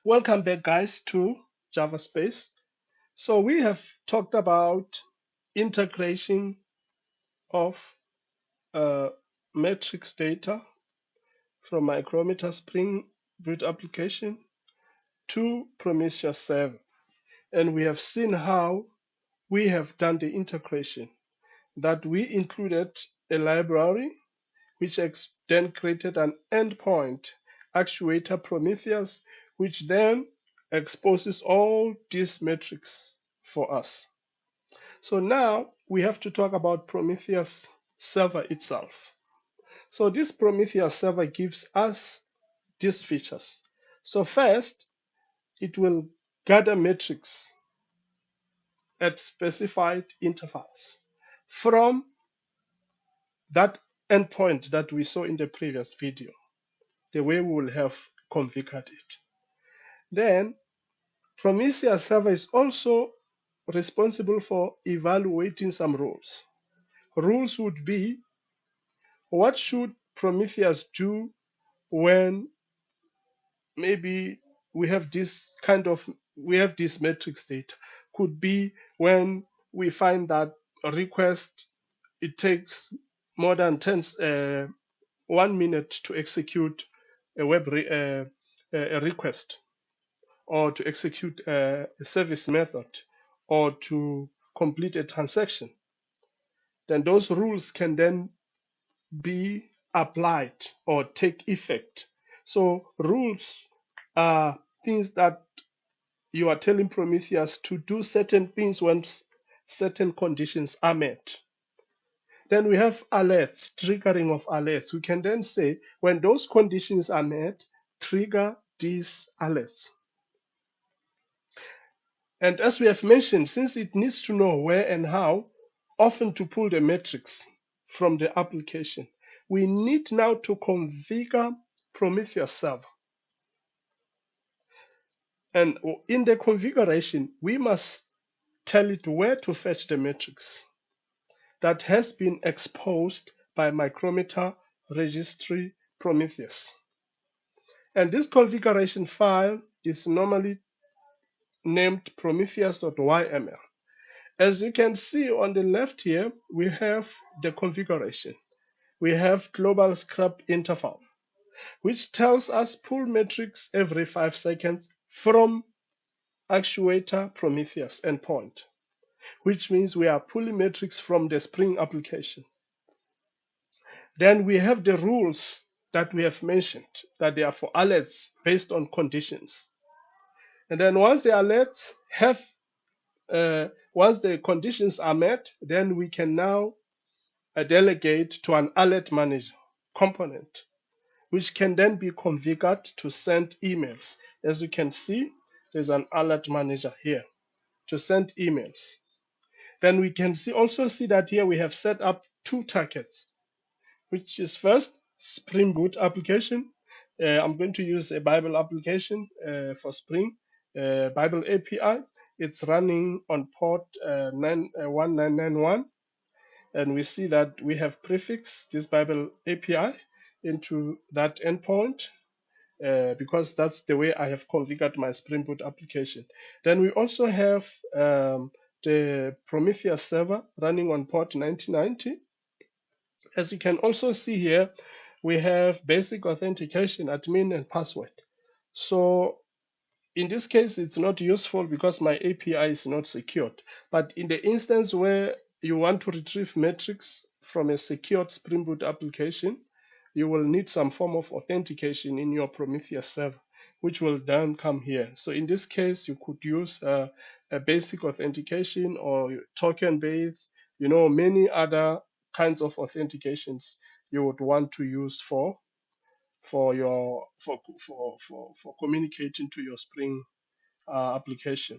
Welcome back, guys, to Java Space. So we have talked about integration of uh, matrix data from Micrometer Spring Boot application to Prometheus server. And we have seen how we have done the integration, that we included a library which then created an endpoint actuator Prometheus, which then exposes all these metrics for us. So now we have to talk about Prometheus server itself. So this Prometheus server gives us these features. So first, it will gather metrics at specified intervals from that endpoint that we saw in the previous video, the way we will have configured it. Then Prometheus server is also responsible for evaluating some rules. Rules would be, what should Prometheus do when maybe we have this matrix data? Could be when we find that a request, it takes more than 1 minute to execute a a request, or to execute a service method, or to complete a transaction. Then those rules can then be applied or take effect. So rules are things that you are telling Prometheus to do certain things when certain conditions are met. Then we have alerts, triggering of alerts. We can then say when those conditions are met, trigger these alerts. And as we have mentioned, since it needs to know where and how often to pull the metrics from the application, we need now to configure Prometheus server. And in the configuration, we must tell it where to fetch the metrics that has been exposed by Micrometer registry Prometheus. And this configuration file is normally named prometheus.yml. As you can see on the left here, we have the configuration. We have global scrap interval, which tells us pull metrics every 5 seconds from actuator Prometheus endpoint, which means we are pulling metrics from the Spring application. Then we have the rules that we have mentioned, that they are for alerts based on conditions. And then once the alerts have, once the conditions are met, then we can now delegate to an alert manager component, which can then be configured to send emails. As you can see, there's an alert manager here to send emails. Then we can also see that here we have set up 2 targets, which is first Spring Boot application. I'm going to use a Bible application for Spring, Bible API. It's running on port 1991. And we see that we have prefixed this Bible API into that endpoint because that's the way I have configured my Spring Boot application. Then we also have the Prometheus server running on port 1990. As you can also see here, we have basic authentication, admin, and password. So in this case, it's not useful because my API is not secured. But in the instance where you want to retrieve metrics from a secured Spring Boot application, you will need some form of authentication in your Prometheus server, which will then come here. So in this case, you could use a basic authentication or token-based, many other kinds of authentications you would want to use for your for communicating to your Spring application.